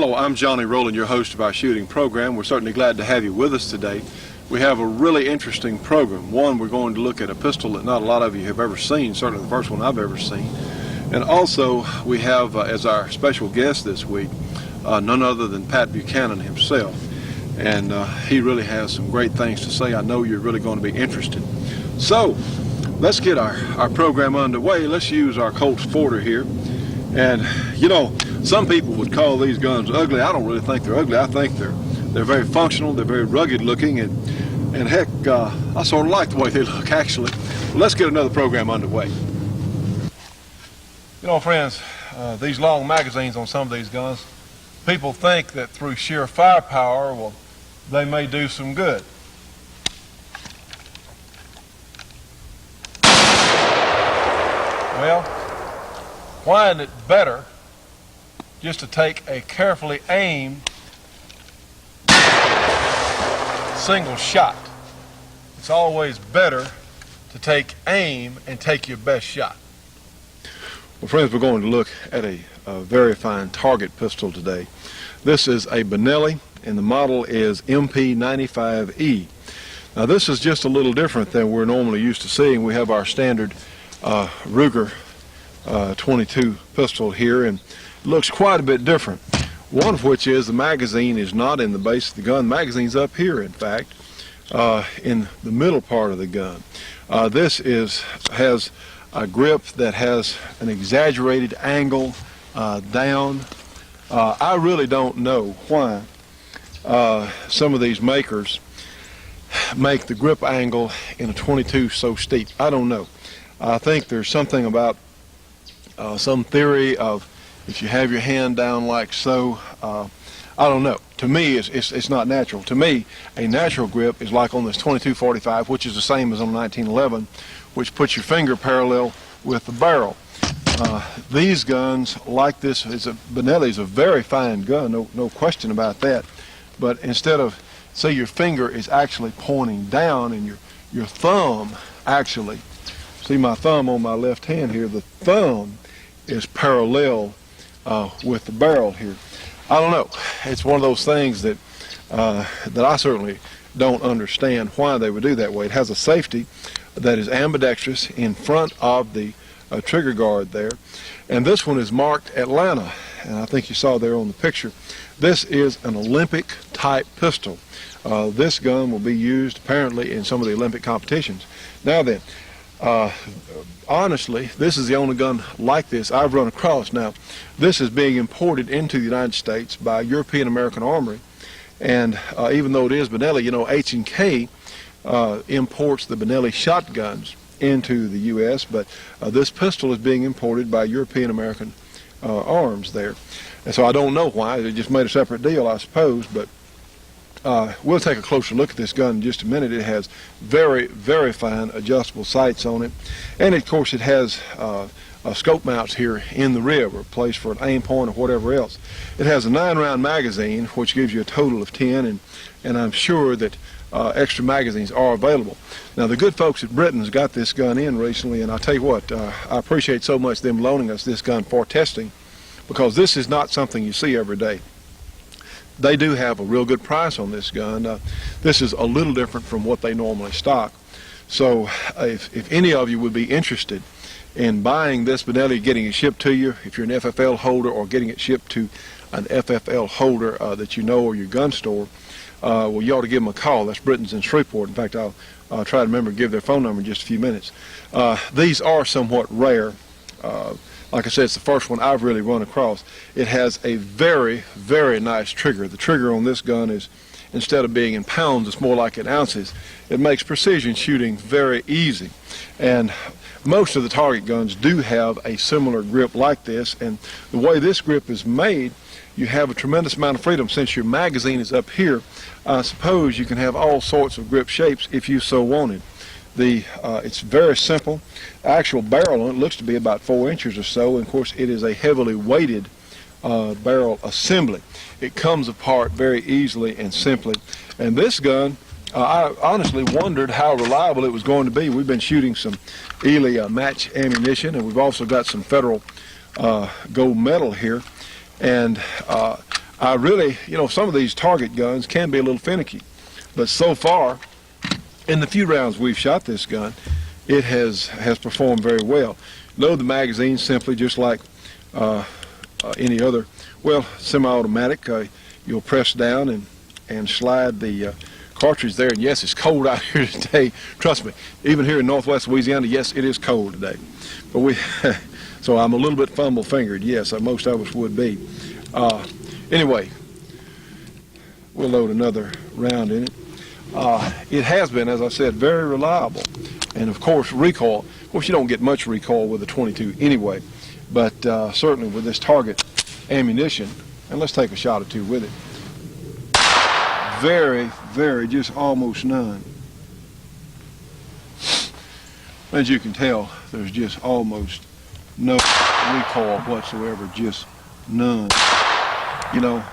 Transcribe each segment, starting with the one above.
Hello, I'm Johnny Rowland, your host of our shooting program. We're certainly glad to have you with us today. We have a really interesting program. One, we're going to look at a pistol that not a lot of you have ever seen, certainly the first one I've ever seen. And also, we have as our special guest this week, none other than Pat Buchanan himself. And he really has some great things to say. I know you're really going to be interested. So, let's get our program underway. Let's use our Colt Sporter here. And, you know, some people would call these guns ugly. I don't really think they're ugly. I think they're very functional. They're very rugged looking. And heck, I sort of like the way they look, actually. Well, let's get another program underway. You know, friends, these long magazines on some of these guns, people think that through sheer firepower, well, they may do some good. Well, why isn't it better just to take a carefully aimed single shot? It's always better to take aim and take your best shot. Well, friends, we're going to look at a very fine target pistol today. This is a Benelli, and the model is MP95E. Now, this is just a little different than we're normally used to seeing. We have our standard Ruger 22 pistol here, and it looks quite a bit different. One of which is the magazine is not in the base of the gun. The magazine's up here, in fact, in the middle part of the gun. This has a grip that has an exaggerated angle down. I really don't know why some of these makers make the grip angle in a 22 so steep. I don't know. I think there's something about some theory of if you have your hand down like so. I don't know. To me, it's not natural. To me, a natural grip is like on this 22-45, which is the same as on 1911, which puts your finger parallel with the barrel. These guns, like this, Benelli is a very fine gun, no question about that. But instead of, say, your finger is actually pointing down and your thumb actually, see my thumb on my left hand here, the thumb is parallel with the barrel here. I don't know. It's one of those things that I certainly don't understand why they would do that way. It has a safety that is ambidextrous in front of the trigger guard there, and this one is marked Atlanta, and I think you saw there on the picture. This is an Olympic type pistol. This gun will be used apparently in some of the Olympic competitions. Now then, honestly, this is the only gun like this I've run across. Now, this is being imported into the United States by European American Armory, and even though it is Benelli, you know, H&K imports the Benelli shotguns into the U.S., but this pistol is being imported by European American Arms there. And so I don't know why. They just made a separate deal, I suppose, but we'll take a closer look at this gun in just a minute. It has very, very fine adjustable sights on it, and of course it has scope mounts here in the rib, or a place for an aim point or whatever else. It has a 9-round magazine, which gives you a total of 10, and I'm sure that extra magazines are available. Now, the good folks at Britain's got this gun in recently, and I'll tell you what, I appreciate so much them loaning us this gun for testing, because this is not something you see every day. They do have a real good price on this gun. This is a little different from what they normally stock. So if any of you would be interested in buying this Benelli, getting it shipped to you, if you're an FFL holder, or getting it shipped to an FFL holder that you know, or your gun store, well, you ought to give them a call. That's Britain's in Shreveport. In fact, I'll try to remember to give their phone number in just a few minutes. These are somewhat rare. Like I said, it's the first one I've really run across. It has a very, very nice trigger. The trigger on this gun is, instead of being in pounds, it's more like in ounces. It makes precision shooting very easy. And most of the target guns do have a similar grip like this, and the way this grip is made, you have a tremendous amount of freedom. Since your magazine is up here, I suppose you can have all sorts of grip shapes if you so wanted. It's very simple. The actual barrel on it looks to be about 4 inches or so, and of course it is a heavily weighted barrel assembly. It comes apart very easily and simply. And this gun, I honestly wondered how reliable it was going to be. We've been shooting some Ely match ammunition, and we've also got some Federal gold medal here. And I really, some of these target guns can be a little finicky, but so far, in the few rounds we've shot this gun, it has performed very well. Load the magazine simply just like any other, semi-automatic. You'll press down and slide the cartridge there, and yes, it's cold out here today. Trust me, even here in northwest Louisiana, yes, it is cold today. But so I'm a little bit fumble-fingered, yes, most of us would be. Anyway, we'll load another round in it. It has been, as I said, very reliable. And of course, recoil. Of course, you don't get much recoil with a 22 anyway, but certainly with this target ammunition, and let's take a shot or two with it. Very, very, just almost none. As you can tell, there's just almost no recoil whatsoever, just none.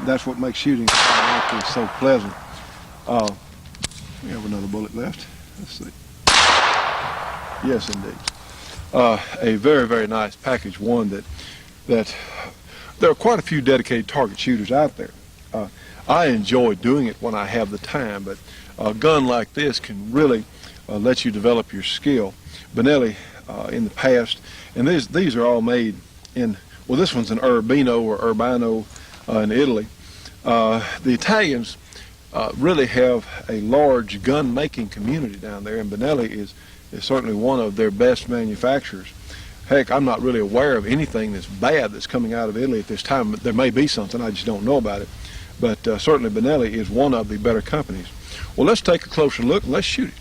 That's what makes shooting like this so pleasant. We have another bullet left. Let's see. Yes, indeed. A very, very nice package, one that there are quite a few dedicated target shooters out there. I enjoy doing it when I have the time, but a gun like this can really let you develop your skill. Benelli in the past, and these are all made in, this one's an Urbino or Urbano in Italy. The Italians really have a large gun making community down there, and Benelli is certainly one of their best manufacturers. Heck, I'm not really aware of anything that's bad that's coming out of Italy at this time. There may be something, I just don't know about it. But certainly Benelli is one of the better companies. Well, let's take a closer look and let's shoot it.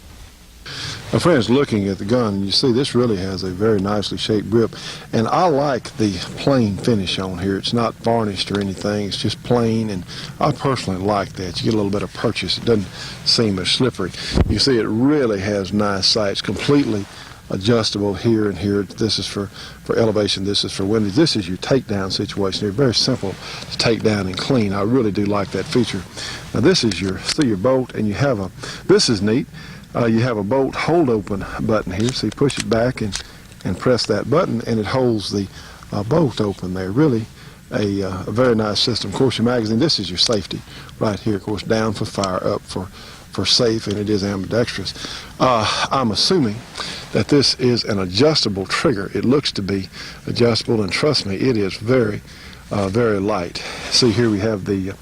My friends, looking at the gun, you see this really has a very nicely shaped grip, and I like the plain finish on here. It's not varnished or anything, it's just plain, and I personally like that. You get a little bit of purchase. It doesn't seem as slippery. You see it really has nice sights, completely adjustable here and here. This is for elevation, this is for windage. This is your takedown situation here. Very simple to take down and clean. I really do like that feature. Now this is your bolt, and you have this is neat. You have a bolt hold open button here, so you push it back and press that button, and it holds the bolt open there. Really a very nice system. Of course, your magazine, this is your safety right here. Of course, down for fire, up for safe, and it is ambidextrous. I'm assuming that this is an adjustable trigger. It looks to be adjustable, and trust me, it is very, very light. See here we have the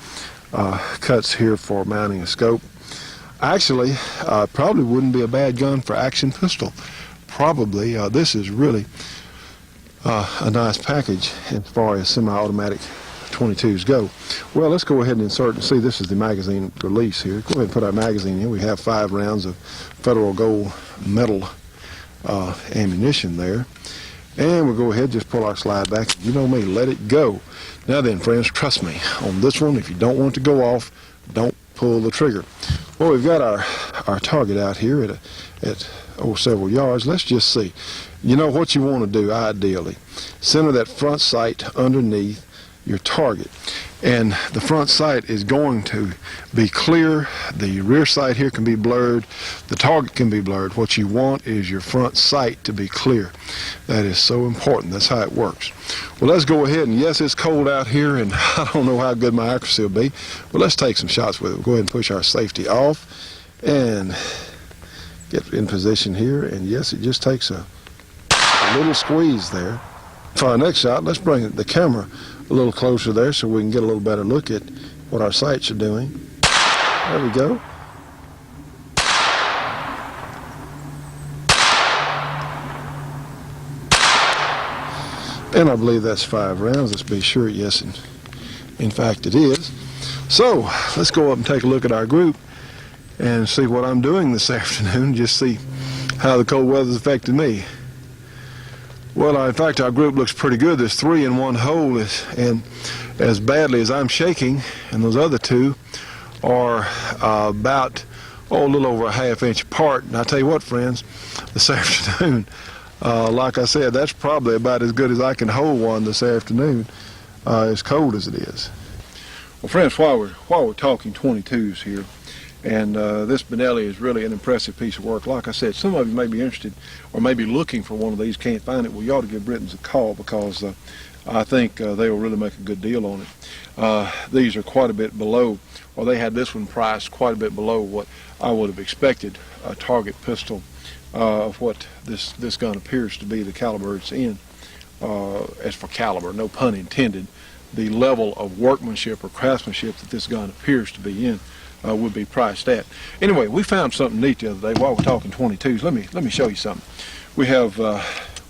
cuts here for mounting a scope. Actually, probably wouldn't be a bad gun for action pistol. Probably, this is really a nice package as far as semi-automatic 22s go. Well, let's go ahead and insert and see. This is the magazine release here. Go ahead and put our magazine in. We have 5 rounds of Federal Gold Medal ammunition there. And we'll go ahead and just pull our slide back. You know me, let it go. Now then, friends, trust me, on this one, if you don't want it to go off, don't pull the trigger. Well, we've got our target out here at several yards. Let's just see. You know what you want to do, ideally. Center that front sight underneath your target. And the front sight is going to be clear. The rear sight here can be blurred. The target can be blurred. What you want is your front sight to be clear. That is so important. That's how it works. Well, let's go ahead, and yes, it's cold out here, and I don't know how good my accuracy will be, but let's take some shots with it. We'll go ahead and push our safety off and get in position here, and yes, it just takes a little squeeze there. For our next shot, let's bring the camera a little closer there so we can get a little better look at what our sights are doing. There we go. And I believe that's 5 rounds. Let's be sure. Yes, in fact it is. So let's go up and take a look at our group and see what I'm doing this afternoon, just see how the cold weather's affected me. Well, in fact, our group looks pretty good. There's 3 in one hole, and as badly as I'm shaking, and those other 2 are about a little over a ½ inch apart. And I tell you what, friends, this afternoon, like I said, that's probably about as good as I can hold one this afternoon, as cold as it is. Well, friends, while we're talking 22s here, and this Benelli is really an impressive piece of work. Like I said, some of you may be interested or may be looking for one of these, can't find it. Well, you ought to give Britton's a call, because I think they will really make a good deal on it. These are quite a bit below, or they had this one priced quite a bit below what I would have expected a target pistol of what this gun appears to be, the caliber it's in. As for caliber, no pun intended, the level of workmanship or craftsmanship that this gun appears to be in would be priced at. Anyway, we found something neat the other day while we're talking 22s. Let me show you something. We have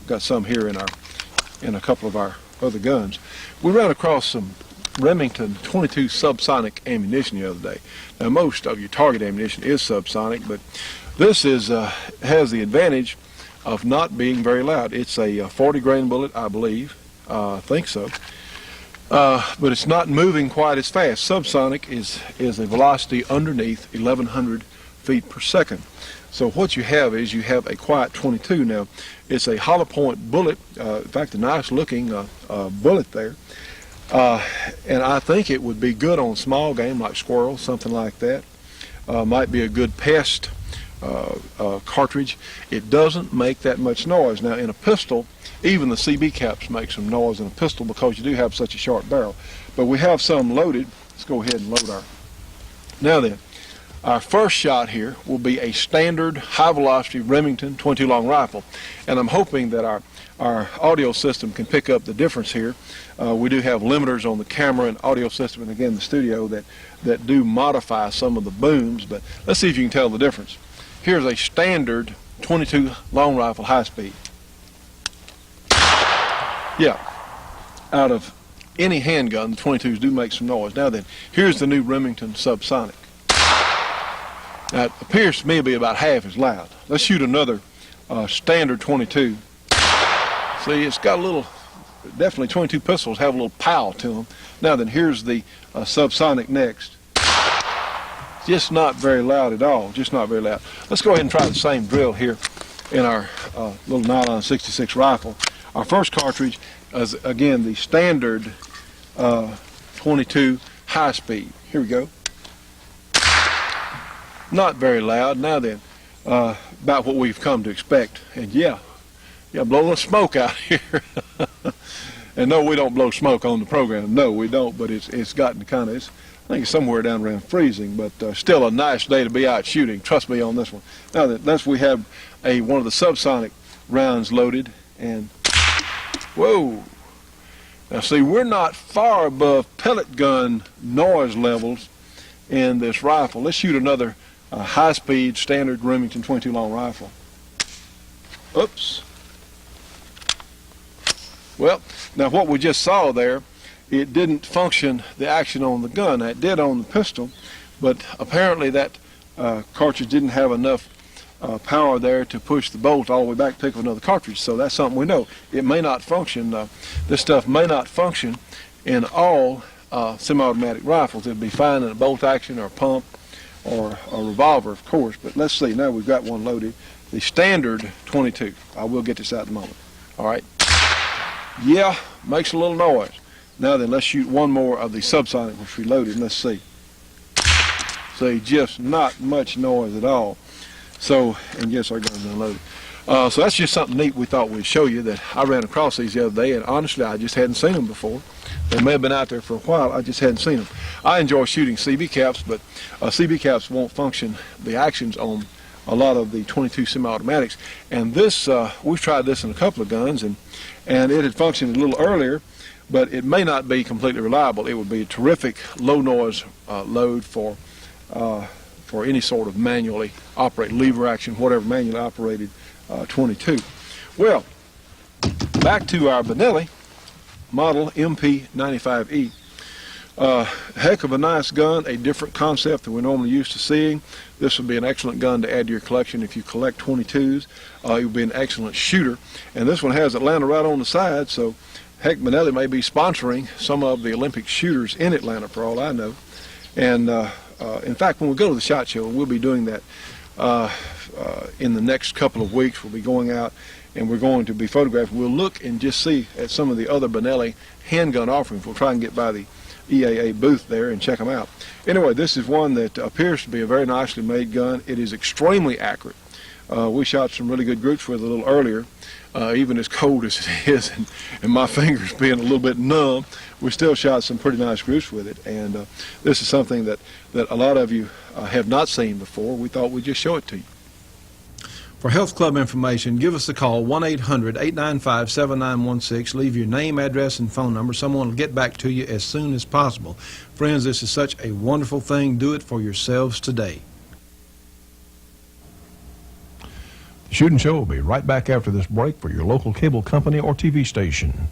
got some here in a couple of our other guns. We ran across some Remington 22 subsonic ammunition the other day. Now, most of your target ammunition is subsonic, but this has the advantage of not being very loud. It's a 40 grain bullet, I believe. I think so. But it's not moving quite as fast. Subsonic is a velocity underneath 1,100 feet per second. So what you have is you have a quiet 22. Now, it's a hollow point bullet. In fact, a nice looking bullet there. And I think it would be good on small game like squirrels, something like that. Might be a good pest cartridge. It doesn't make that much noise. Now, in a pistol, even the CB caps make some noise in a pistol because you do have such a sharp barrel. But we have some loaded. Let's go ahead and load our. Now then, our first shot here will be a standard high-velocity Remington 22 long rifle, and I'm hoping that our audio system can pick up the difference here. We do have limiters on the camera and audio system, and again the studio that do modify some of the booms. But let's see if you can tell the difference. Here's a standard 22 long rifle high speed. Yeah, out of any handgun, the 22s do make some noise. Now then, here's the new Remington subsonic. Now, it appears to me to be about half as loud. Let's shoot another standard 22. See, it's got a little, definitely 22 pistols have a little pow to them. Now then, here's the subsonic next. Just not very loud at all, just not very loud. Let's go ahead and try the same drill here in our little nylon 66 rifle. Our first cartridge is, again, the standard 22 high speed. Here we go. Not very loud. Now then, about what we've come to expect. And yeah, blow a little smoke out here. And no, we don't blow smoke on the program. No, we don't. But it's gotten kind of, I think it's somewhere down around freezing. But still a nice day to be out shooting. Trust me on this one. Now then, we have one of the subsonic rounds loaded, and whoa. Now see, we're not far above pellet gun noise levels in this rifle. Let's shoot another high-speed standard Remington 22 long rifle. Oops. Well, now what we just saw there, it didn't function the action on the gun. It did on the pistol, but apparently that cartridge didn't have enough power there to push the bolt all the way back to pick up another cartridge. So that's something we know. It may not function. This stuff may not function in all semi-automatic rifles. It'd be fine in a bolt action or a pump or a revolver, of course. But let's see. Now we've got one loaded. The standard 22. I will get this out in a moment. All right. Yeah, makes a little noise. Now then, let's shoot one more of the subsonic which we loaded, and let's see. See, just not much noise at all. So, and yes, our gun's unloaded. So that's just something neat we thought we'd show you, that I ran across these the other day, and honestly, I just hadn't seen them before. They may have been out there for a while, I just hadn't seen them. I enjoy shooting CB caps, but CB caps won't function the actions on a lot of the 22 semi-automatics. And this, we've tried this in a couple of guns, and it had functioned a little earlier, but it may not be completely reliable. It would be a terrific low noise load for any sort of manually operated lever action, whatever manually operated 22. Well, back to our Benelli model MP95E. Heck of a nice gun, a different concept than we're normally used to seeing. This would be an excellent gun to add to your collection if you collect 22s. It would be an excellent shooter. And this one has Atlanta right on the side, so heck, Benelli may be sponsoring some of the Olympic shooters in Atlanta for all I know. And in fact, when we go to the SHOT Show, we'll be doing that in the next couple of weeks. We'll be going out and we're going to be photographing. We'll look and just see at some of the other Benelli handgun offerings. We'll try and get by the EAA booth there and check them out. Anyway, this is one that appears to be a very nicely made gun. It is extremely accurate. We shot some really good groups with it a little earlier. Even as cold as it is, and my fingers being a little bit numb, we still shot some pretty nice groups with it. And this is something that a lot of you have not seen before. We thought we'd just show it to you. For Health Club information, give us a call, 1-800-895-7916. Leave your name, address, and phone number. Someone will get back to you as soon as possible. Friends, this is such a wonderful thing. Do it for yourselves today. The Shootin' Show will be right back after this break for your local cable company or TV station.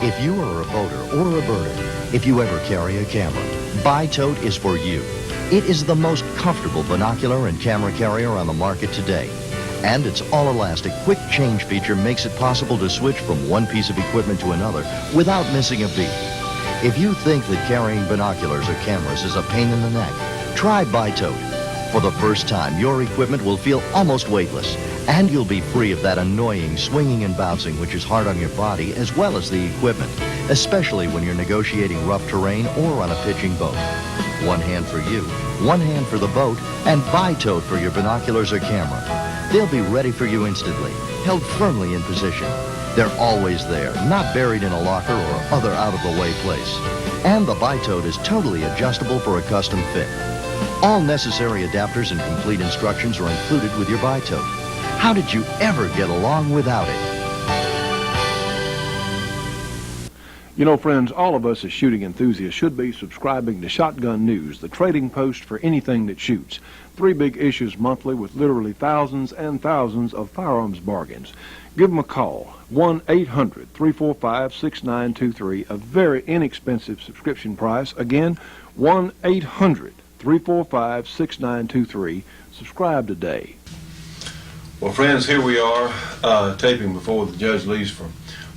If you are a boater or a birder, if you ever carry a camera, Bi-Tote is for you. It is the most comfortable binocular and camera carrier on the market today. And its all-elastic quick change feature makes it possible to switch from one piece of equipment to another without missing a beat. If you think that carrying binoculars or cameras is a pain in the neck, try Bi-Tote. For the first time, your equipment will feel almost weightless, and you'll be free of that annoying swinging and bouncing which is hard on your body as well as the equipment, especially when you're negotiating rough terrain or on a pitching boat. One hand for you, one hand for the boat, and Bi-Tote for your binoculars or camera. They'll be ready for you instantly, held firmly in position. They're always there, not buried in a locker or other out-of-the-way place. And the Bi-Tote is totally adjustable for a custom fit. All necessary adapters and complete instructions are included with your Bi-Tote. How did you ever get along without it? You know, friends, all of us as shooting enthusiasts should be subscribing to Shotgun News, the trading post for anything that shoots. 3 big issues monthly with literally thousands and thousands of firearms bargains. Give them a call, 1-800-345-6923, a very inexpensive subscription price. Again, 1-800-345-6923. Subscribe today. Well, friends, here we are taping before the judge leaves for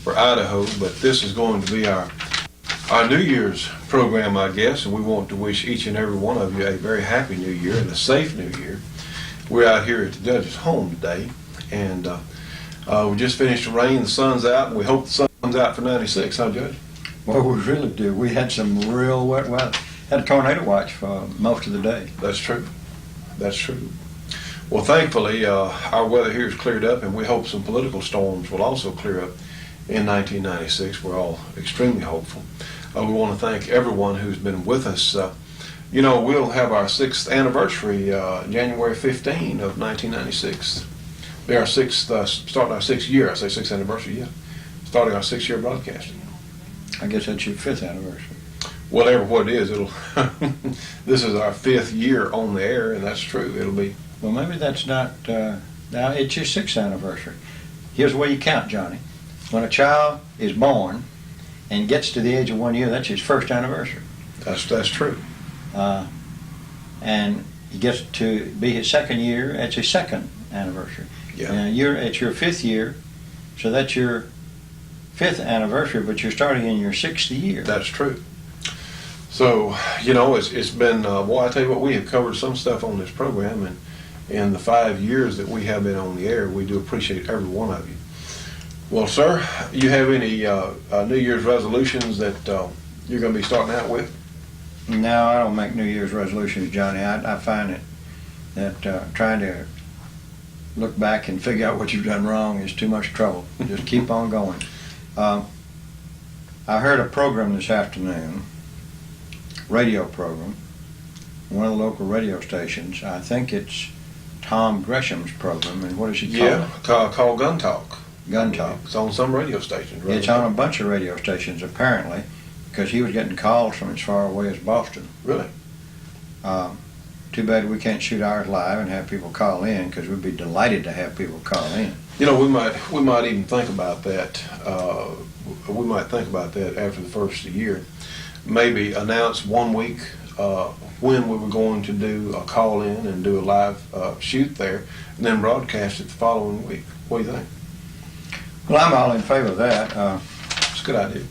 Idaho, but this is going to be our New Year's program, I guess, and we want to wish each and every one of you a very happy New Year and a safe New Year. We're out here at the judge's home today, and we just finished the rain, the sun's out, and we hope the sun's out for 96, huh, Judge? Well, we really do. We had some real wet weather. Had a tornado watch for most of the day. That's true. That's true. Well, thankfully, our weather here is cleared up, and we hope some political storms will also clear up in 1996. We're all extremely hopeful. We want to thank everyone who's been with us. You know, we'll have our 6th anniversary, January 15 of 1996. Be our starting our 6th year. I say 6th anniversary, yeah. Starting our 6th year broadcasting. I guess that's your 5th anniversary. Whatever what it is, it'll. This is our 5th year on the air, and that's true. It'll be. Well, maybe that's not. Now it's your 6th anniversary. Here's the way you count, Johnny. When a child is born and gets to the age of 1 year, that's his 1st anniversary. That's true. And he gets to be his 2nd year, that's his 2nd anniversary. Yeah. It's your 5th year, so that's your 5th anniversary, but you're starting in your 6th year. That's true. So, you know, it's been, boy, I tell you what, we have covered some stuff on this program, and in the 5 years that we have been on the air, we do appreciate every one of you. Well, sir, you have any New Year's resolutions that you're going to be starting out with? No, I don't make New Year's resolutions, Johnny. I find that trying to look back and figure out what you've done wrong is too much trouble. Just keep on going. I heard a program this afternoon, radio program, one of the local radio stations. I think it's Tom Gresham's program, and what is he called? Yeah, called Gun Talk. Gun Talk. It's on some radio stations, right? It's on a bunch of radio stations, apparently. because he was getting calls from as far away as Boston. Really? Too bad we can't shoot ours live and have people call in, because we'd be delighted to have people call in. You know, we might even think about that. We might think about that after the first of the year. Maybe announce 1 week when we were going to do a call in and do a live shoot there, and then broadcast it the following week. What do you think? Well, I'm all in favor of that. It's a good idea.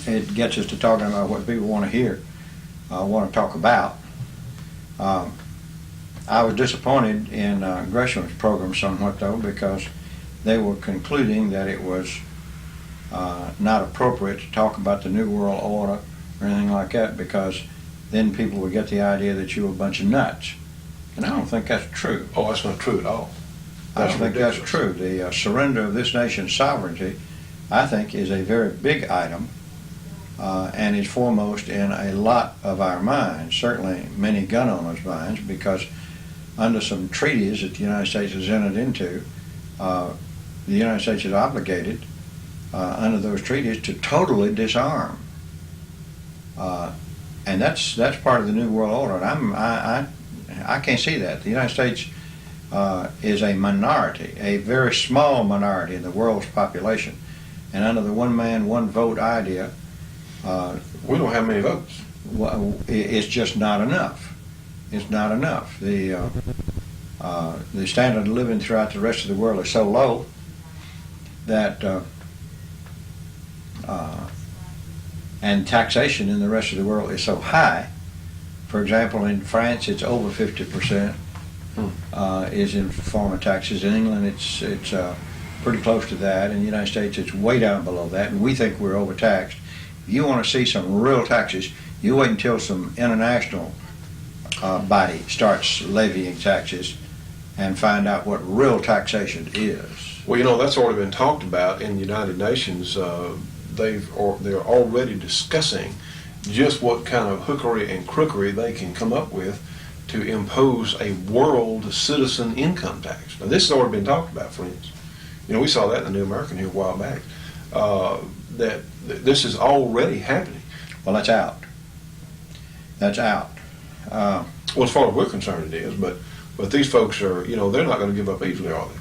It gets us to talking about what people want to hear, want to talk about. I was disappointed in Gresham's program somewhat, though, because they were concluding that it was not appropriate to talk about the New World Order or anything like that, because then people would get the idea that you were a bunch of nuts. And I don't think that's true. Oh, that's not true at all. I don't think that's ridiculous. true. The surrender of this nation's sovereignty, I think, is a very big item, and is foremost in a lot of our minds, certainly many gun owners' minds, because under some treaties that the United States has entered into, the United States is obligated under those treaties to totally disarm. And that's part of the New World Order, and I can't see that. The United States is a minority, a very small minority in the world's population, and under the one man, one vote idea, We don't have many votes. it's just not enough. It's not enough. The standard of living throughout the rest of the world is so low that and taxation in the rest of the world is so high. For example, in France, it's over 50% is in form of taxes. In England, it's pretty close to that. In the United States, it's way down below that, and we think we're overtaxed. If you want to see some real taxes, you wait until some international body starts levying taxes and find out what real taxation is. Well, you know, that's already been talked about in the United Nations. They're already discussing just what kind of hookery and crookery they can come up with to impose a world citizen income tax. Now, this has already been talked about, friends. You know, we saw that in the New American here a while back. That this is already happening. Well, that's out. That's out. Well, as far as we're concerned, it is. But these folks are, you know, they're not going to give up easily, are they?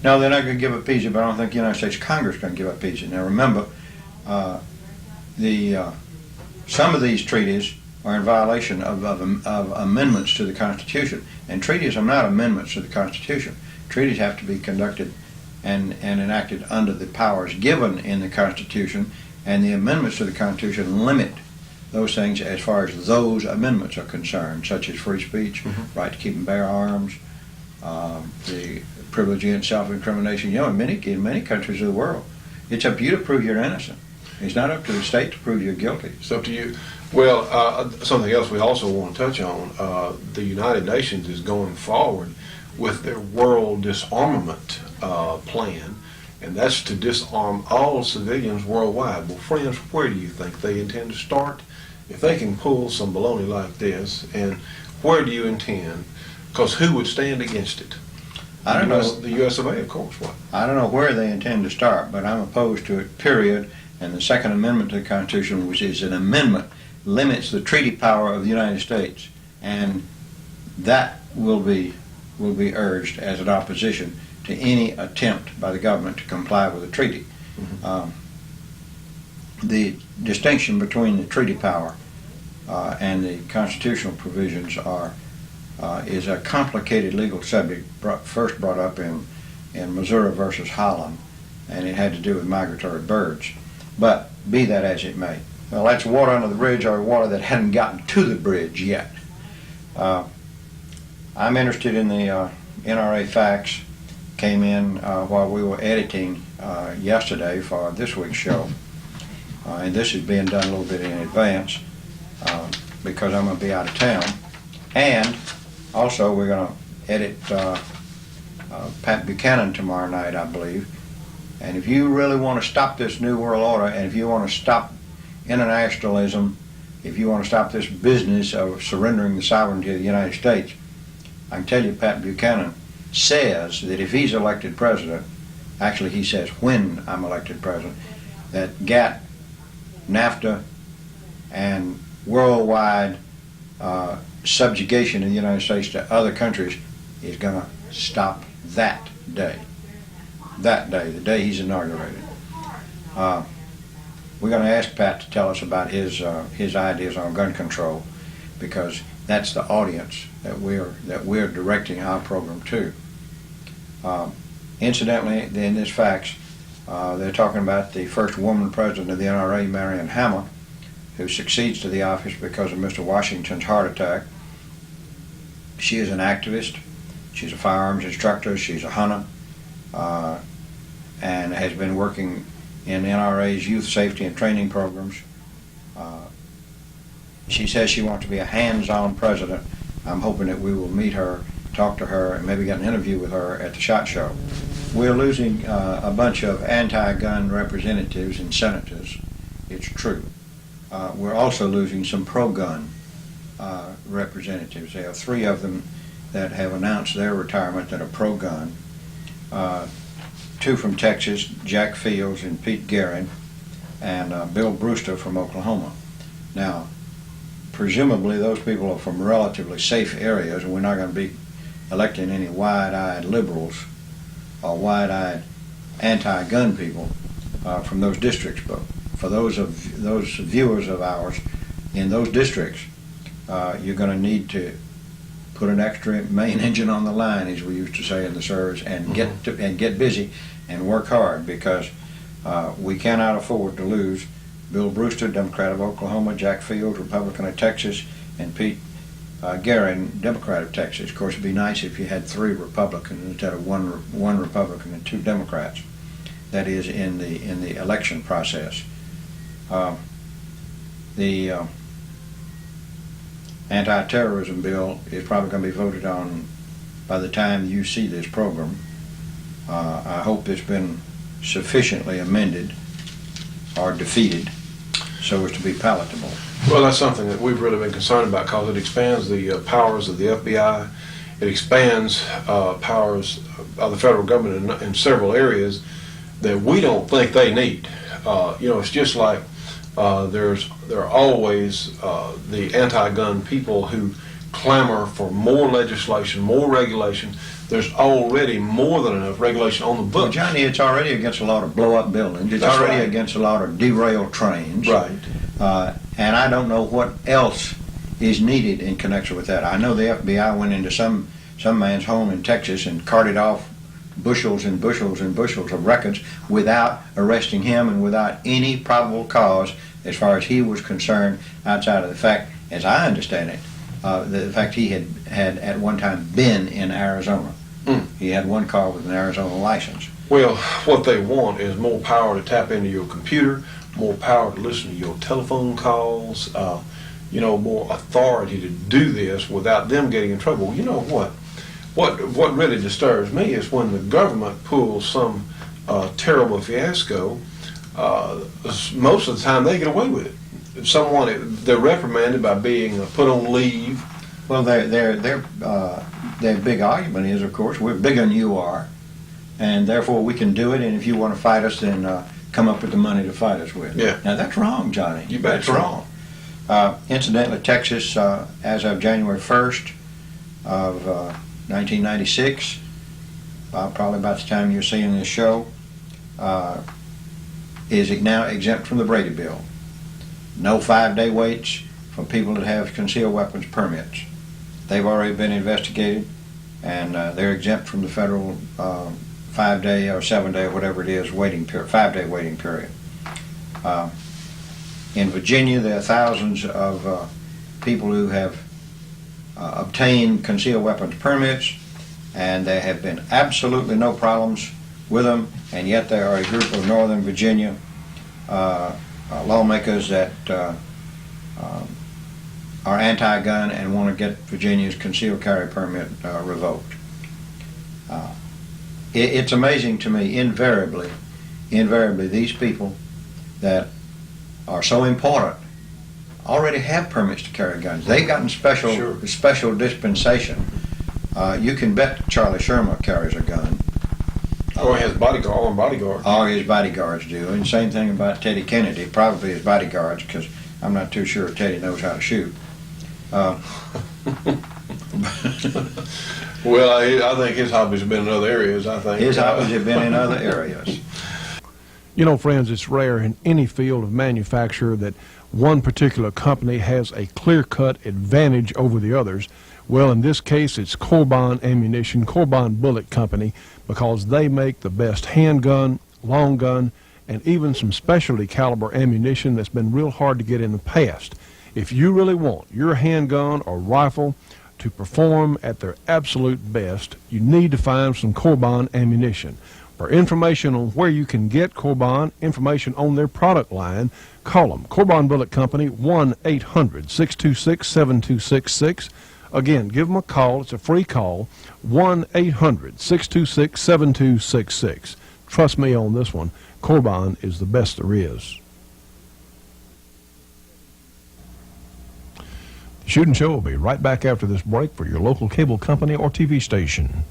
No, they're not going to give up easy, but I don't think the United States Congress is going to give up easy. Now, remember, some of these treaties are in violation of amendments to the Constitution, and treaties are not amendments to the Constitution. Treaties have to be conducted and enacted under the powers given in the Constitution, and the amendments to the Constitution limit those things as far as those amendments are concerned, such as free speech, right to keep and bear arms, the privilege against self-incrimination. You know, in many countries of the world, it's up to you to prove you're innocent. It's not up to the state to prove you're guilty. It's up to you. Well, something else we also want to touch on, the United Nations is going forward with their world disarmament plan, and that's to disarm all civilians worldwide. Well, friends, where do you think they intend to start? If they can pull some baloney like this, and where do you intend? Because who would stand against it? I don't know. The U.S. of A., of course. What? I don't know where they intend to start, but I'm opposed to it, period. And the Second Amendment to the Constitution, which is an amendment, limits the treaty power of the United States, and that will be urged as an opposition to any attempt by the government to comply with the treaty. The distinction between the treaty power and the constitutional provisions is a complicated legal subject first brought up in Missouri versus Holland, and it had to do with migratory birds. But be that as it may, well, that's water under the bridge, or water that hadn't gotten to the bridge yet. I'm interested in the NRA facts. Came in while we were editing yesterday for this week's show, and this is being done a little bit in advance because I'm going to be out of town. And also we're going to edit Pat Buchanan tomorrow night, I believe. And if you really want to stop this New World Order, and if you want to stop internationalism, if you want to stop this business of surrendering the sovereignty of the United States, I can tell you Pat Buchanan says that if he's elected president, actually he says when I'm elected president, that GATT, NAFTA, and worldwide subjugation of the United States to other countries is going to stop that day. That day, the day he's inaugurated. We're going to ask Pat to tell us about his ideas on gun control, because that's the audience that we're directing our program to. Incidentally, in this fax, they're talking about the first woman president of the NRA, Marion Hammer, who succeeds to the office because of Mr. Washington's heart attack. She is an activist. She's a firearms instructor. She's a hunter, and has been working in NRA's youth safety and training programs. She says she wants to be a hands-on president. I'm hoping that we will meet her, talk to her, and maybe get an interview with her at the SHOT Show. We're losing a bunch of anti-gun representatives and senators. It's true. We're also losing some pro-gun representatives. There are 3 of them that have announced their retirement that are pro-gun. 2 from Texas, Jack Fields and Pete Guerin, and Bill Brewster from Oklahoma. Now, presumably those people are from relatively safe areas, and we're not going to be electing any wide-eyed liberals or wide-eyed anti-gun people from those districts. But for those viewers of ours in those districts, you're going to need to put an extra main engine on the line, as we used to say in the service, and get busy and work hard, because we cannot afford to lose Bill Brewster, Democrat of Oklahoma, Jack Fields, Republican of Texas, and Pete Guerin, Democrat of Texas. Of course, it'd be nice if you had 3 Republicans instead of one Republican and 2 Democrats. That is in the election process. The anti-terrorism bill is probably going to be voted on by the time you see this program. I hope it's been sufficiently amended or defeated so as to be palatable. Well, that's something that we've really been concerned about, because it expands the powers of the FBI. It expands powers of the federal government in several areas that we don't think they need. It's just like there are always the anti-gun people who clamor for more legislation, more regulation. There's already more than enough regulation on the books. Well, Johnny, it's already against a lot of blow-up buildings. It's That's already right. against a lot of derailed trains. Right. And I don't know what else is needed in connection with that. I know the FBI went into some man's home in Texas and carted off bushels and bushels and bushels of records without arresting him and without any probable cause, as far as he was concerned, outside of the fact, as I understand it, the fact he had at one time been in Arizona. He had one car with an Arizona license. Well, what they want is more power to tap into your computer, more power to listen to your telephone calls, more authority to do this without them getting in trouble. You know what? What really disturbs me is when the government pulls some terrible fiasco. Most of the time they get away with it. They're reprimanded by being put on leave. Well, their big argument is, of course, we're bigger than you are, and therefore we can do it. And if you want to fight us, then come up with the money to fight us with. Yeah. Now that's wrong, Johnny. You bet. That's wrong. Incidentally, Texas, as of January 1st of 1996, probably about the time you're seeing this show, is now exempt from the Brady Bill. No 5-day waits for people that have concealed weapons permits. They've already been investigated, and they're exempt from the federal 5-day or 7-day or whatever it is waiting period, 5-day waiting period. In Virginia, there are thousands of people who have obtained concealed weapons permits, and there have been absolutely no problems with them, and yet there are a group of Northern Virginia lawmakers that are anti-gun and want to get Virginia's concealed carry permit revoked. It's amazing to me, invariably, these people that are so important already have permits to carry guns. They've gotten special dispensation. You can bet Charlie Sherman carries a gun. Or his bodyguard. All his bodyguards do. And same thing about Teddy Kennedy, probably his bodyguards, because I'm not too sure Teddy knows how to shoot. Well, I think his hobbies have been in other areas, I think. His hobbies have been in other areas. You know, friends, it's rare in any field of manufacture that one particular company has a clear-cut advantage over the others. Well, in this case, it's Corbin Ammunition, Corbin Bullet Company, because they make the best handgun, long gun, and even some specialty caliber ammunition that's been real hard to get in the past. If you really want your handgun or rifle to perform at their absolute best, you need to find some Corbin ammunition. For information on where you can get Corbin, information on their product line, call them. Corbin Bullet Company, 1-800-626-7266. Again, give them a call. It's a free call, 1-800-626-7266. Trust me on this one. Corbin is the best there is. The Shootin' Show will be right back after this break for your local cable company or TV station.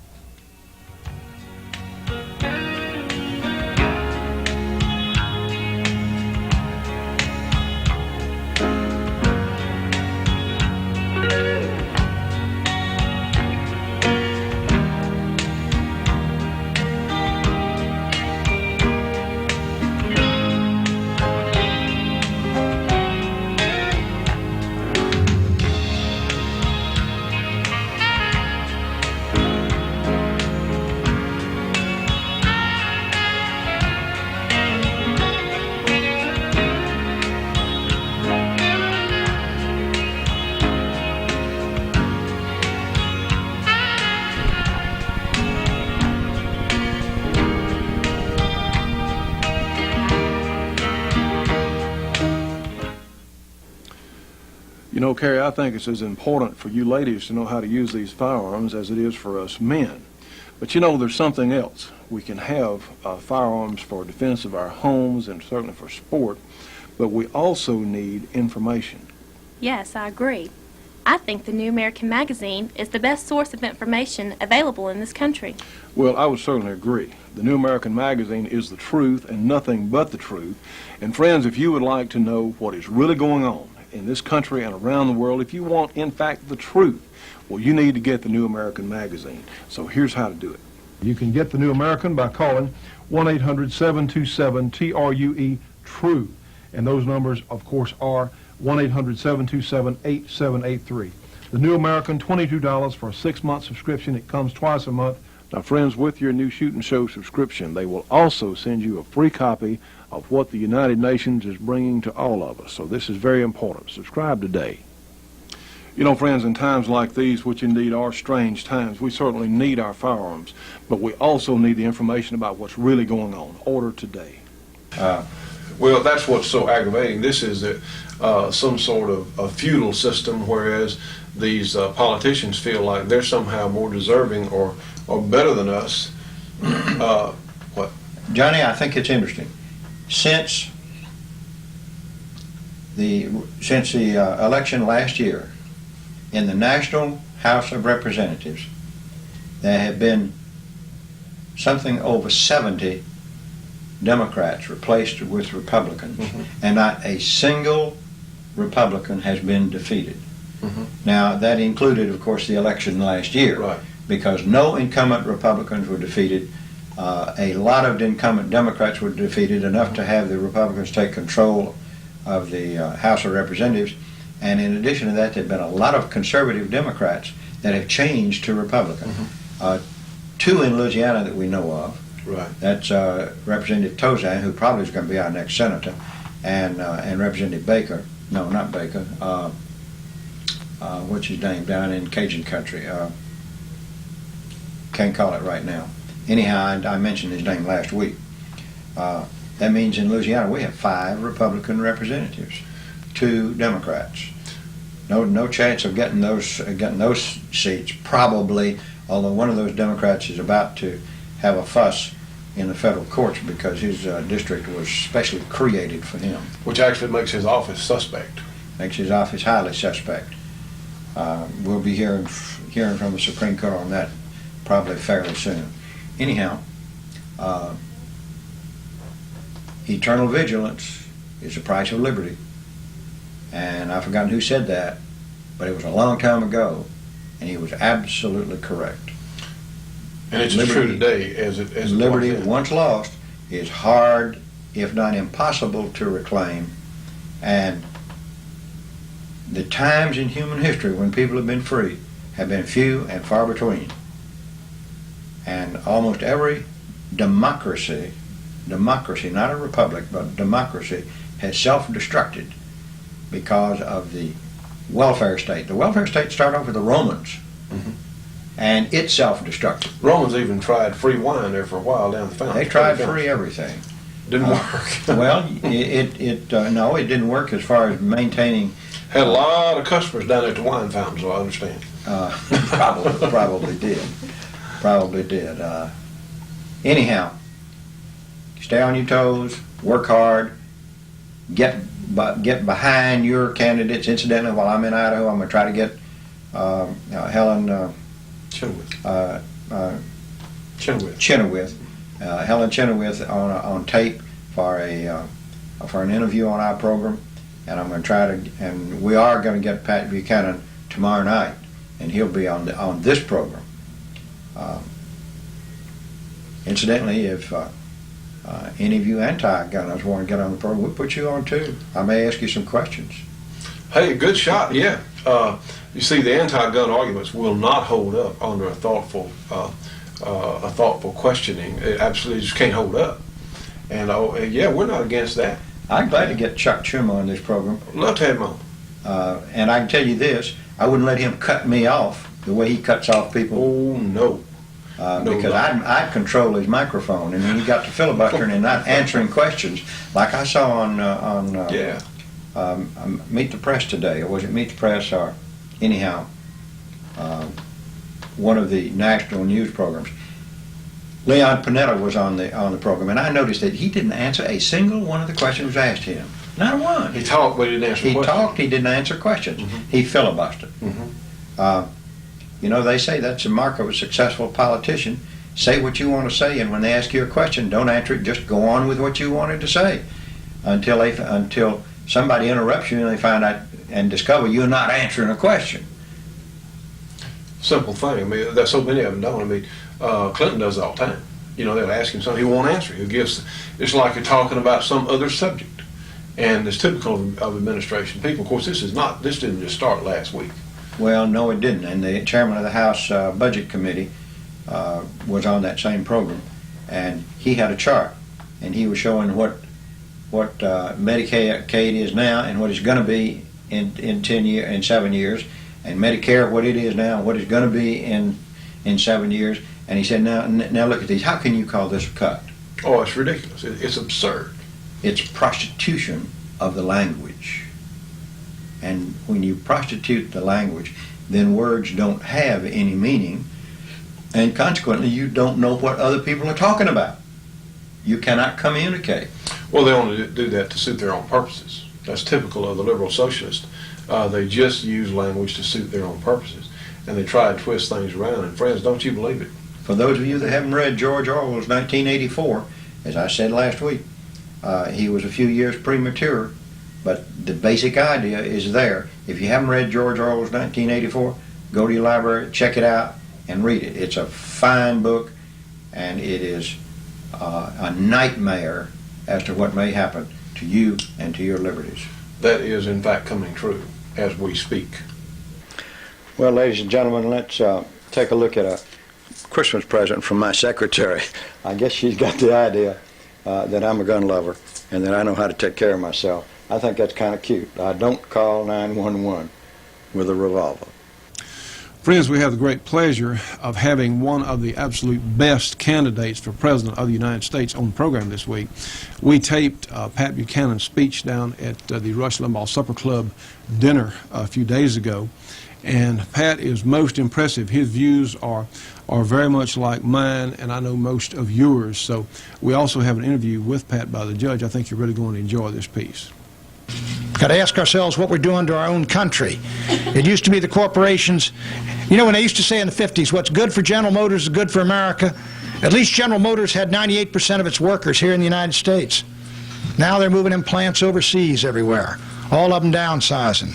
You know, Carrie, I think it's as important for you ladies to know how to use these firearms as it is for us men. But you know, there's something else. We can have firearms for defense of our homes and certainly for sport, but we also need information. Yes, I agree. I think the New American Magazine is the best source of information available in this country. Well, I would certainly agree. The New American Magazine is the truth and nothing but the truth. And friends, if you would like to know what is really going on in this country and around the world, if you want, in fact, the truth, well, you need to get the New American Magazine. So here's how to do it. You can get the New American by calling 1-800-727-TRUE, and those numbers, of course, are 1-800-727-8783. The New American, $22 for a 6-month subscription. It comes twice a month. Now, friends, with your new Shootin' Show subscription, they will also send you a free copy of what the United Nations is bringing to all of us. So this is very important. Subscribe today. You know, friends, in times like these, which indeed are strange times, we certainly need our firearms, but we also need the information about what's really going on. Order today. Well, that's what's so aggravating. This is some sort of a feudal system, whereas these politicians feel like they're somehow more deserving or better than us. What? Johnny, I think it's interesting. Since the election last year, in the National House of Representatives, there have been something over 70 Democrats replaced with Republicans, and not a single Republican has been defeated. Now, that included, of course, the election last year, Right. because no incumbent Republicans were defeated. A lot of incumbent Democrats were defeated, enough to have the Republicans take control of the House of Representatives. And in addition to that, there have been a lot of conservative Democrats that have changed to Republican. 2 in Louisiana that we know of. Right. That's Representative Tozan, who probably is going to be our next senator, and Representative Baker. No, not Baker. What's his name down in Cajun country? Can't call it right now. Anyhow, I mentioned his name last week. That means in Louisiana we have 5 Republican representatives, 2 Democrats. No chance of getting those seats, probably, although one of those Democrats is about to have a fuss in the federal courts because his district was specially created for him. Which actually makes his office suspect. Makes his office highly suspect. We'll be hearing from the Supreme Court on that probably fairly soon. Anyhow, eternal vigilance is the price of liberty. And I've forgotten who said that, but it was a long time ago, and he was absolutely correct. And it's as true today as it Liberty, was then. once lost, is hard, if not impossible, to reclaim. And the times in human history when people have been free have been few and far between. And almost every democracy, not a republic, but democracy, has self-destructed because of the welfare state. The welfare state started off with the Romans, and it self-destructed. Romans even tried free wine there for a while down the fountain. They tried free everything. Didn't work. Well, no, it didn't work as far as maintaining. Had a lot of customers down at the wine fountain, so I understand. Probably did. Anyhow, stay on your toes, work hard, get behind your candidates. Incidentally, while I'm in Idaho, I'm going to try to get Helen Chenoweth, Helen Chenoweth on tape for an interview on our program, and I'm going to try to, and we are going to get Pat Buchanan tomorrow night, and he'll be on this program. Incidentally, if any of you anti-gunners want to get on the program, we'll put you on too. I may ask you some questions. Hey, good shot, yeah. You see, the anti-gun arguments will not hold up under a thoughtful questioning. It absolutely just can't hold up. And yeah, we're not against that. I'm glad to get Chuck Schumer on this program. Love to have him on. And I can tell you this, I wouldn't let him cut me off the way he cuts off people. Oh, no. Because I'd control his microphone, and then he got to filibustering and not answering questions, like I saw on Meet the Press today, or was it Meet the Press, or anyhow, one of the national news programs. Leon Panetta was on the program, and I noticed that he didn't answer a single one of the questions asked him. Not one. He talked, but he didn't answer questions. He talked, he didn't answer questions. He filibustered. You know, they say that's a mark of a successful politician. Say what you want to say, and when they ask you a question, don't answer it. Just go on with what you wanted to say until somebody interrupts you and they find out and discover you're not answering a question. Simple thing. I mean, there's so many of them don't. I mean, Clinton does it all the time. You know, they'll ask him something, he won't answer. It's like you're talking about some other subject. And it's typical of administration people. Of course, this didn't just start last week. Well, no, it didn't. And the chairman of the House Budget Committee was on that same program, and he had a chart, and he was showing what Medicaid is now and what it's going to be in 7 years, and Medicare what it is now and what it's going to be in 7 years. And he said, now look at these. How can you call this a cut? Oh, it's ridiculous. It's absurd. It's prostitution of the language. And when you prostitute the language, then words don't have any meaning, and consequently you don't know what other people are talking about. You cannot communicate. Well, they only do that to suit their own purposes. That's typical of the liberal socialists. They just use language to suit their own purposes, and they try to twist things around. And friends, don't you believe it? For those of you that haven't read George Orwell's 1984, as I said last week, he was a few years premature, but the basic idea is there. If you haven't read George Orwell's 1984, go to your library, check it out, and read it. It's a fine book, and it is a nightmare as to what may happen to you and to your liberties. That is, in fact, coming true as we speak. Well, ladies and gentlemen, let's take a look at a Christmas present from my secretary. I guess she's got the idea that I'm a gun lover and that I know how to take care of myself. I think that's kind of cute. I don't call 911 with a revolver. Friends, we have the great pleasure of having one of the absolute best candidates for President of the United States on the program this week. We taped Pat Buchanan's speech down at the Rush Limbaugh Supper Club dinner a few days ago, and Pat is most impressive. His views are very much like mine, and I know most of yours. So we also have an interview with Pat by the judge. I think you're really going to enjoy this piece. Got to ask ourselves what we're doing to our own country. It used to be the corporations. You know, when they used to say in the 50s, what's good for General Motors is good for America. At least General Motors had 98% of its workers here in the United States. Now they're moving in plants overseas everywhere. all of them downsizing.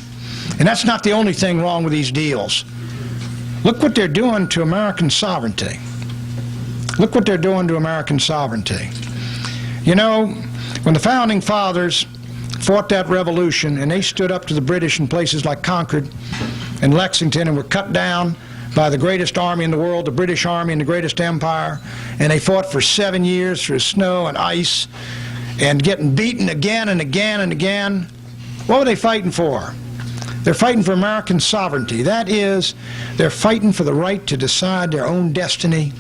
And that's not the only thing wrong with these deals. Look what they're doing to American sovereignty. Look what they're doing to American sovereignty. You know, when the Founding Fathers fought that revolution and they stood up to the British in places like Concord and Lexington and were cut down by the greatest army in the world, the British Army and the greatest empire, and they fought for 7 years through snow and ice and getting beaten again and again and again, what were they fighting for? They're fighting for American sovereignty. That is, they're fighting for the right to decide their own destiny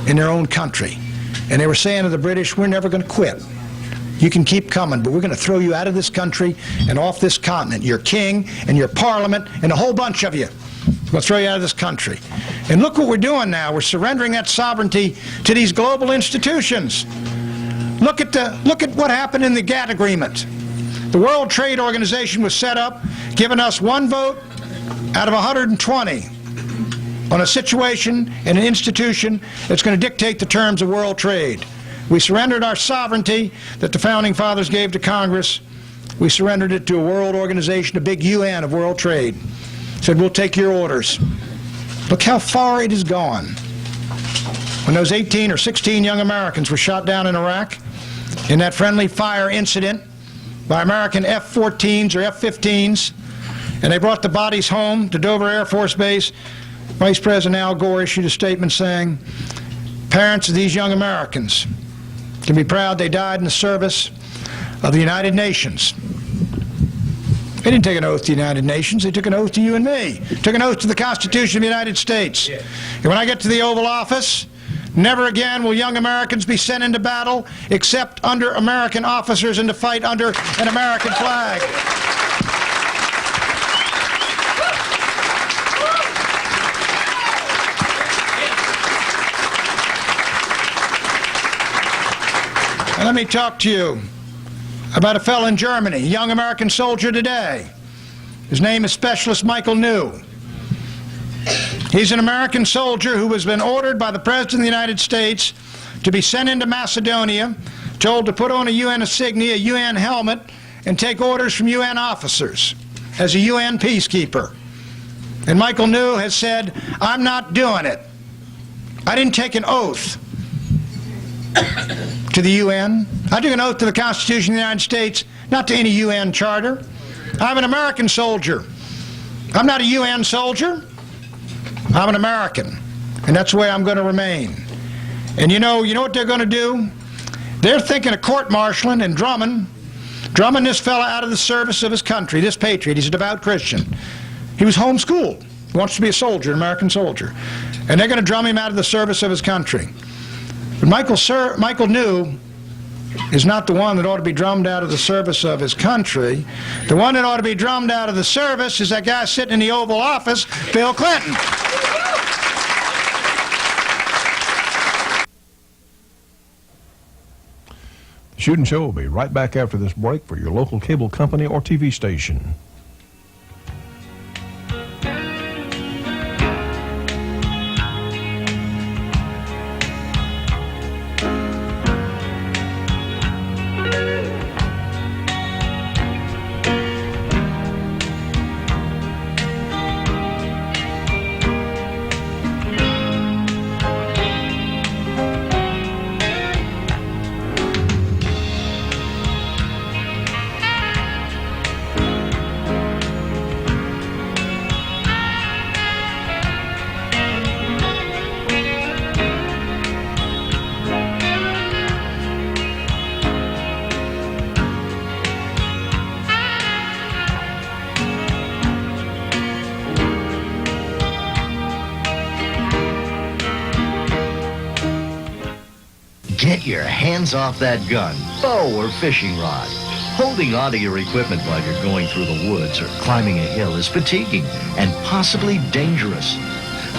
in their own country. And they were saying to the British, we're never going to quit. You can keep coming, but we're going to throw you out of this country and off this continent. Your king and your parliament and a whole bunch of you. We're going to throw you out of this country. And look what we're doing now. We're surrendering that sovereignty to these global institutions. Look at what happened in the GATT agreement. The World Trade Organization was set up, giving us one vote out of 120 on a situation and an institution that's going to dictate the terms of world trade. We surrendered our sovereignty that the Founding Fathers gave to Congress. We surrendered it to a world organization, a big UN of world trade. Said, we'll take your orders. Look how far it has gone. When those 18 or 16 young Americans were shot down in Iraq in that friendly fire incident by American F-14s or F-15s, and they brought the bodies home to Dover Air Force Base, Vice President Al Gore issued a statement saying, parents of these young Americans can be proud they died in the service of the United Nations. They didn't take an oath to the United Nations. They took an oath to you and me. Took an oath to the Constitution of the United States. And when I get to the Oval Office, never again will young Americans be sent into battle except under American officers and to fight under an American flag. And let me talk to you about a fellow in Germany, a young American soldier today. His name is Specialist Michael New. He's an American soldier who has been ordered by the President of the United States to be sent into Macedonia, told to put on a UN insignia, a UN helmet, and take orders from UN officers as a UN peacekeeper. And Michael New has said, I'm not doing it. I didn't take an oath to the UN. I took an oath to the Constitution of the United States, not to any UN charter. I'm an American soldier. I'm not a UN soldier. I'm an American, and that's the way I'm going to remain. And you know what they're going to do? They're thinking of court-martialing and drumming this fella out of the service of his country, this patriot. He's a devout Christian. He was homeschooled. He wants to be a soldier, an American soldier. And they're going to drum him out of the service of his country. But Michael New is not the one that ought to be drummed out of the service of his country. The one that ought to be drummed out of the service is that guy sitting in the Oval Office, Bill Clinton. The Shootin' Show will be right back after this break for your local cable company or TV station. Get your hands off that gun, bow, or fishing rod. Holding onto your equipment while you're going through the woods or climbing a hill is fatiguing and possibly dangerous.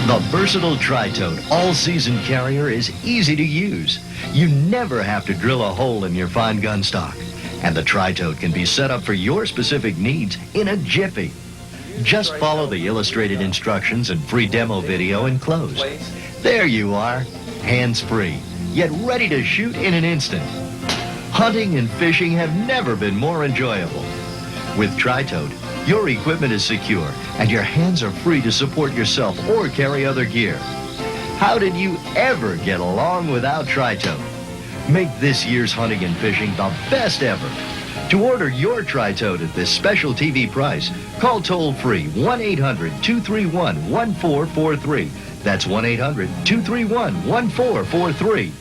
The versatile Tri-Tote all-season carrier is easy to use. You never have to drill a hole in your fine gun stock. And the Tri-Tote can be set up for your specific needs in a jiffy. Just follow the illustrated instructions and free demo video enclosed. There you are, hands-free, yet ready to shoot in an instant. Hunting and fishing have never been more enjoyable. With Tri-Tote, your equipment is secure and your hands are free to support yourself or carry other gear. How did you ever get along without Tri-Tote? Make this year's hunting and fishing the best ever. To order your Tri-Tote at this special TV price, call toll-free 1-800-231-1443. That's 1-800-231-1443.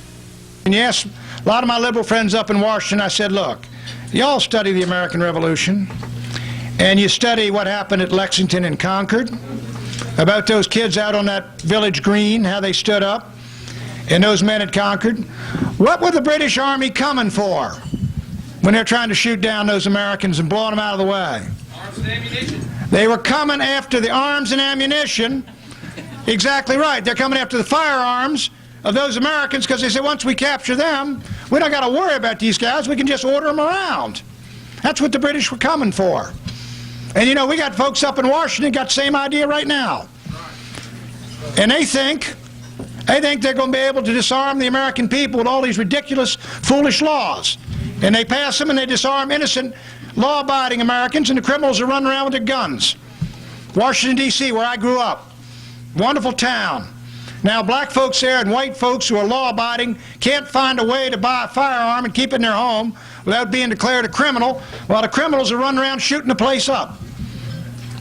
And yes, a lot of my liberal friends up in Washington, I said, look, y'all study the American Revolution, and you study what happened at Lexington and Concord, about those kids out on that village green, how they stood up, and those men at Concord. What were the British Army coming for when they're trying to shoot down those Americans and blowing them out of the way? Arms and ammunition. They were coming after the arms and ammunition. Exactly right. They're coming after the firearms of those Americans because they said once we capture them, we don't got to worry about these guys. We can just order them around. That's what the British were coming for. And you know, we got folks up in Washington got the same idea right now. And they think they're going to be able to disarm the American people with all these ridiculous, foolish laws. And they pass them and they disarm innocent, law-abiding Americans, and the criminals are running around with their guns. Washington, D.C., where I grew up. Wonderful town. Now black folks there and white folks who are law-abiding can't find a way to buy a firearm and keep it in their home without being declared a criminal, while the criminals are running around shooting the place up.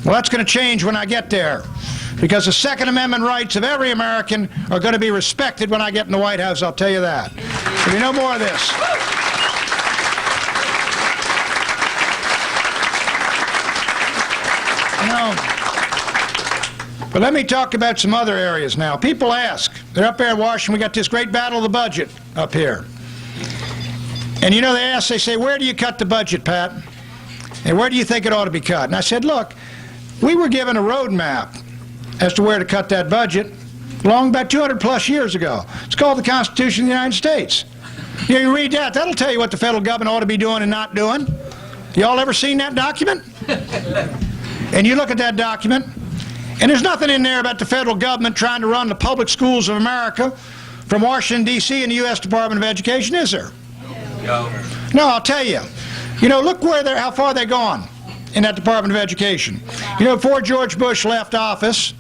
Well, that's going to change when I get there, because the Second Amendment rights of every American are going to be respected when I get in the White House, I'll tell you that. There'll be no more of this. But let me talk about some other areas now. People ask, they're up there in Washington, we got this great battle of the budget up here. And you know, they ask, they say, where do you cut the budget, Pat? And where do you think it ought to be cut? And I said, look, we were given a roadmap as to where to cut that budget long about 200 plus years ago. It's called the Constitution of the United States. You know, you read that, that'll tell you what the federal government ought to be doing and not doing. Y'all ever seen that document? And you look at that document, and there's nothing in there about the federal government trying to run the public schools of America from Washington, D.C. and the U.S. Department of Education, is there? No, I'll tell you. You know, look how far they've gone in that Department of Education. You know, before George Bush left office,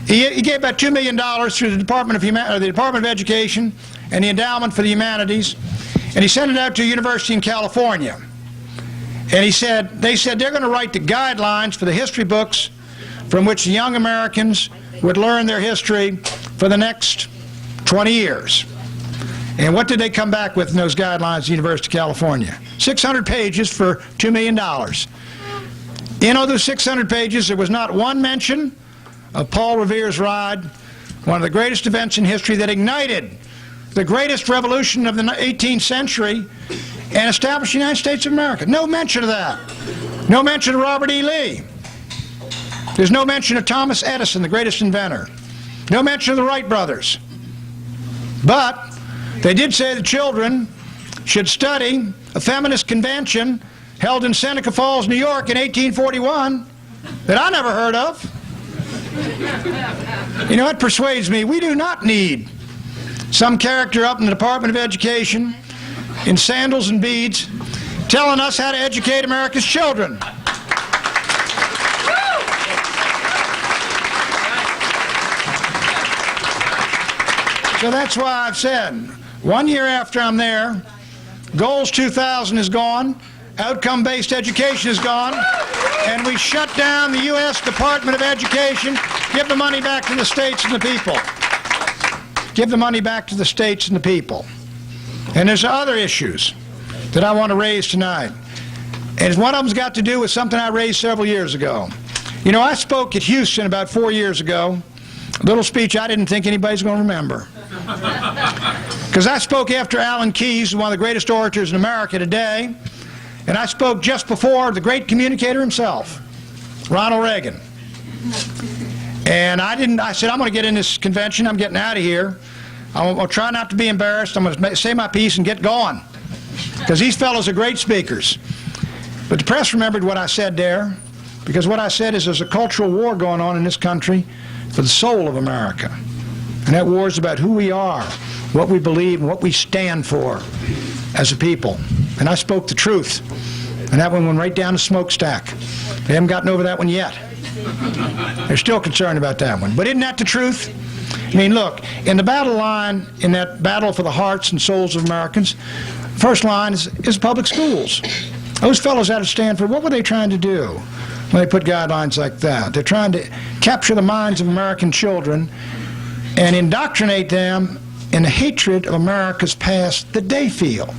he gave about $2 million through the Department of Education and the Endowment for the Humanities, and he sent it out to a university in California. And they said they're going to write the guidelines for the history books from which the young Americans would learn their history for the next 20 years. And what did they come back with in those guidelines at the University of California? 600 pages for $2 million. In all those 600 pages, there was not one mention of Paul Revere's Ride, one of the greatest events in history that ignited the greatest revolution of the 18th century and established the United States of America. No mention of that. No mention of Robert E. Lee. There's no mention of Thomas Edison, the greatest inventor. No mention of the Wright brothers. But they did say the children should study a feminist convention held in Seneca Falls, New York in 1841 that I never heard of. You know, it persuades me we do not need some character up in the Department of Education in sandals and beads telling us how to educate America's children. So that's why I've said, 1 year after I'm there, Goals 2000 is gone, outcome-based education is gone, and we shut down the U.S. Department of Education, give the money back to the states and the people. Give the money back to the states and the people. And there's other issues that I want to raise tonight. And one of them's got to do with something I raised several years ago. You know, I spoke at Houston about 4 years ago, a little speech I didn't think anybody's going to remember. Because I spoke after Alan Keyes, one of the greatest orators in America today, and I spoke just before the great communicator himself, Ronald Reagan. And I said, I'm going to get in this convention, I'm getting out of here. I'll try not to be embarrassed, I'm going to say my piece and get going. Because these fellows are great speakers. But the press remembered what I said there, because what I said is there's a cultural war going on in this country for the soul of America. And that war is about who we are, what we believe, and what we stand for as a people. And I spoke the truth. And that one went right down the smokestack. They haven't gotten over that one yet. They're still concerned about that one. But isn't that the truth? I mean, look, in the battle line, in that battle for the hearts and souls of Americans, first line is public schools. Those fellows out of Stanford, what were they trying to do when they put guidelines like that? They're trying to capture the minds of American children and indoctrinate them in the hatred of America's past that they feel.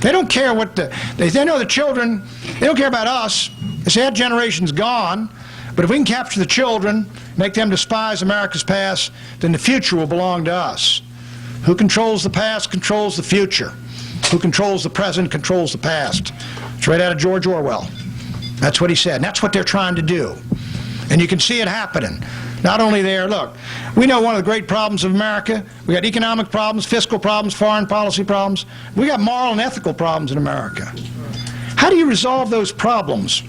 They don't care what they know the children, they don't care about us. They say that generation's gone, but if we can capture the children, make them despise America's past, then the future will belong to us. Who controls the past controls the future. Who controls the present controls the past. It's right out of George Orwell. That's what he said, and that's what they're trying to do. And you can see it happening. Not only there, look, we know one of the great problems of America. We got economic problems, fiscal problems, foreign policy problems. We got moral and ethical problems in America. How do you resolve those problems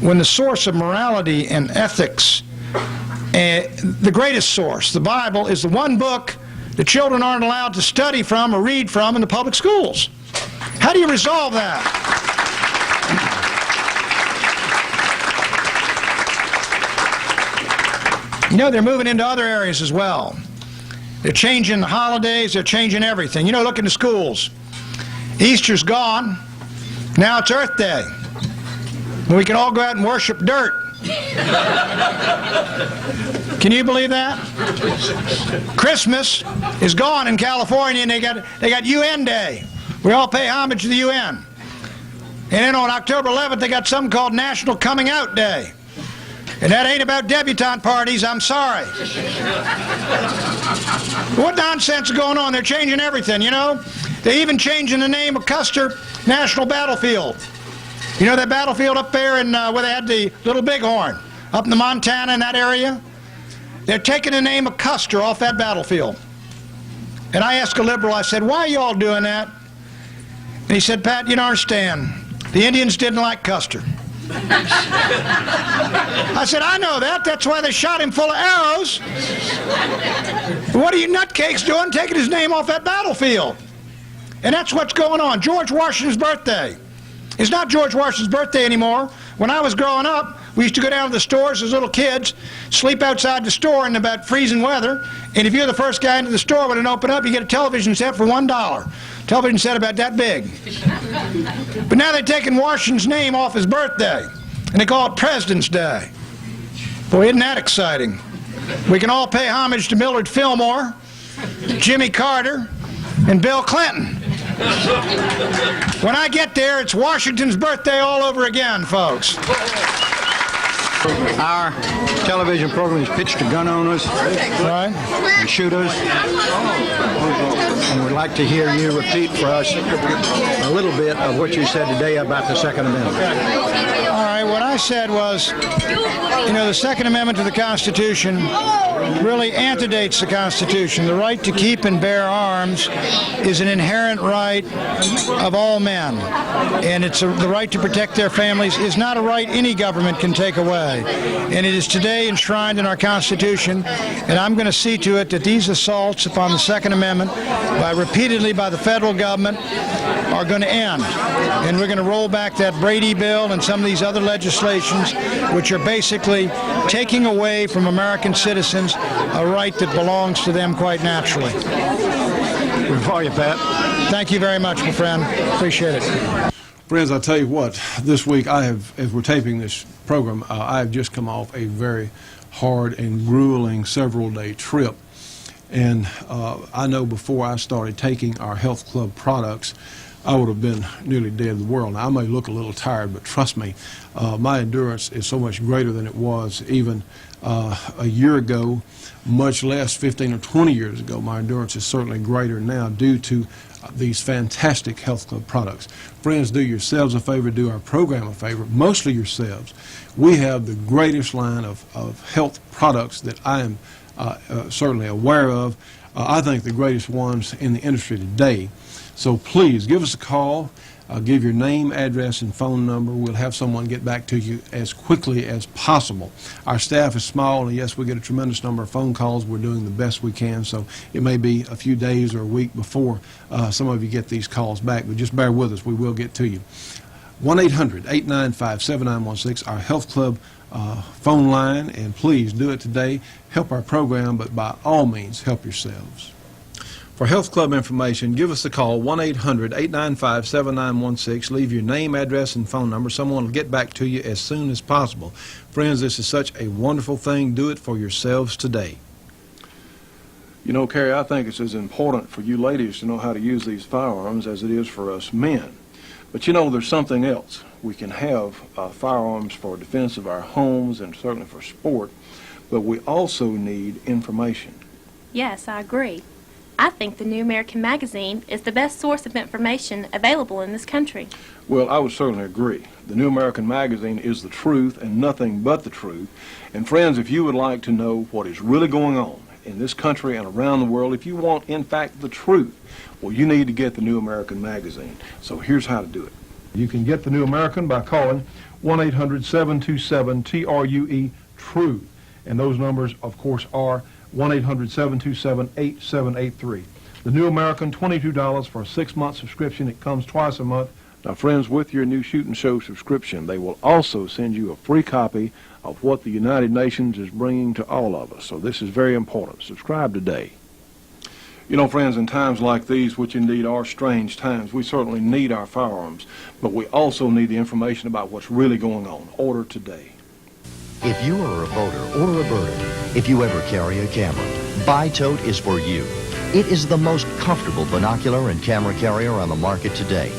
when the source of morality and ethics, the greatest source, the Bible, is the one book the children aren't allowed to study from or read from in the public schools? How do you resolve that? You know, they're moving into other areas as well. They're changing the holidays, they're changing everything. You know, look in the schools. Easter's gone. Now it's Earth Day. We can all go out and worship dirt. Can you believe that? Christmas is gone in California, and they got UN Day. We all pay homage to the UN. And then on October 11th, they got something called National Coming Out Day. And that ain't about debutante parties, I'm sorry. What nonsense is going on? They're changing everything, you know? They're even changing the name of Custer National Battlefield. You know that battlefield up there in where they had the Little Bighorn, up in the Montana in that area? They're taking the name of Custer off that battlefield. And I asked a liberal, I said, why are you all doing that? And he said, Pat, you don't understand. The Indians didn't like Custer. I said, I know that. That's why they shot him full of arrows. What are you nutcakes doing taking his name off that battlefield? And that's what's going on. George Washington's birthday. It's not George Washington's birthday anymore. When I was growing up, we used to go down to the stores as little kids, sleep outside the store in about freezing weather, and if you're the first guy into the store when it opened up, you get a television set for $1. Television set about that big. But now they're taking Washington's name off his birthday, and they call it President's Day. Boy, isn't that exciting? We can all pay homage to Millard Fillmore, Jimmy Carter, and Bill Clinton. When I get there, it's Washington's birthday all over again, folks. Our television program is pitched to gun owners and shooters, and we'd like to hear you repeat for us a little bit of what you said today about the Second Amendment. All right, what I said was, you know, the Second Amendment to the Constitution really antedates the Constitution. The right to keep and bear arms is an inherent right of all men, and the right to protect their families is not a right any government can take away. And it is today enshrined in our Constitution, and I'm going to see to it that these assaults upon the Second Amendment, repeatedly by the federal government, are going to end. And we're going to roll back that Brady bill and some of these other legislations, which are basically taking away from American citizens a right that belongs to them quite naturally. Good for you, Pat. Thank you very much, my friend. Appreciate it. Friends, I'll tell you what, this week as we're taping this program, I have just come off a very hard and grueling several-day trip. And I know before I started taking our health club products, I would have been nearly dead of the world. Now, I may look a little tired, but trust me, my endurance is so much greater than it was even a year ago, much less 15 or 20 years ago. My endurance is certainly greater now due to these fantastic health club products. Friends, do yourselves a favor, do our program a favor, mostly yourselves. We have the greatest line of health products that I am certainly aware of. I think the greatest ones in the industry today. So please give us a call, give your name, address, and phone number. We'll have someone get back to you as quickly as possible. Our staff is small, and yes, we get a tremendous number of phone calls. We're doing the best we can, so it may be a few days or a week before some of you get these calls back, but just bear with us. We will get to you. 1-800-895-7916, our health club phone line, and please do it today. Help our program, but by all means, help yourselves. For health club information, give us a call, 1-800-895-7916. Leave your name, address, and phone number. Someone will get back to you as soon as possible. Friends, this is such a wonderful thing. Do it for yourselves today. You know, Carrie, I think it's as important for you ladies to know how to use these firearms as it is for us men. But you know, there's something else. We can have firearms for defense of our homes and certainly for sport, but we also need information. Yes, I agree. I think the New American Magazine is the best source of information available in this country. Well, I would certainly agree. The New American Magazine is the truth and nothing but the truth. And friends, if you would like to know what is really going on in this country and around the world, if you want, in fact, the truth, well, you need to get the New American Magazine. So here's how to do it. You can get the New American by calling 1-800-727-TRUE-TRUTH. And those numbers, of course, are 1-800-727-8783. The New American, $22 for a 6-month subscription. It comes twice a month. Now, friends, with your new Shootin' Show subscription, they will also send you a free copy of what the United Nations is bringing to all of us. So this is very important. Subscribe today. You know, friends, in times like these, which indeed are strange times, we certainly need our firearms, but we also need the information about what's really going on. Order today. If you are a boater or a birder, if you ever carry a camera, Bi-Tote is for you. It is the most comfortable binocular and camera carrier on the market today.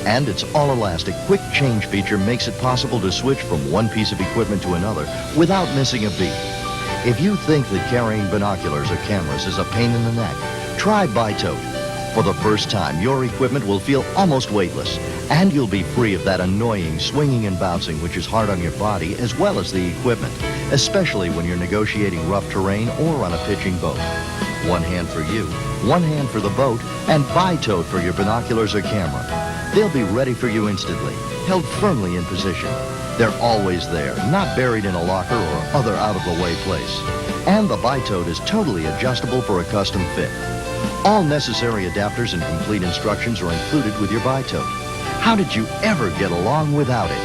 And its all-elastic quick change feature makes it possible to switch from one piece of equipment to another without missing a beat. If you think that carrying binoculars or cameras is a pain in the neck, try Bi-Tote. For the first time, your equipment will feel almost weightless, and you'll be free of that annoying swinging and bouncing which is hard on your body as well as the equipment, especially when you're negotiating rough terrain or on a pitching boat. One hand for you, one hand for the boat, and Bi-Tote for your binoculars or camera. They'll be ready for you instantly, held firmly in position. They're always there, not buried in a locker or other out-of-the-way place. And the Bi-Tote is totally adjustable for a custom fit. All necessary adapters and complete instructions are included with your Bi-Tote. How did you ever get along without it?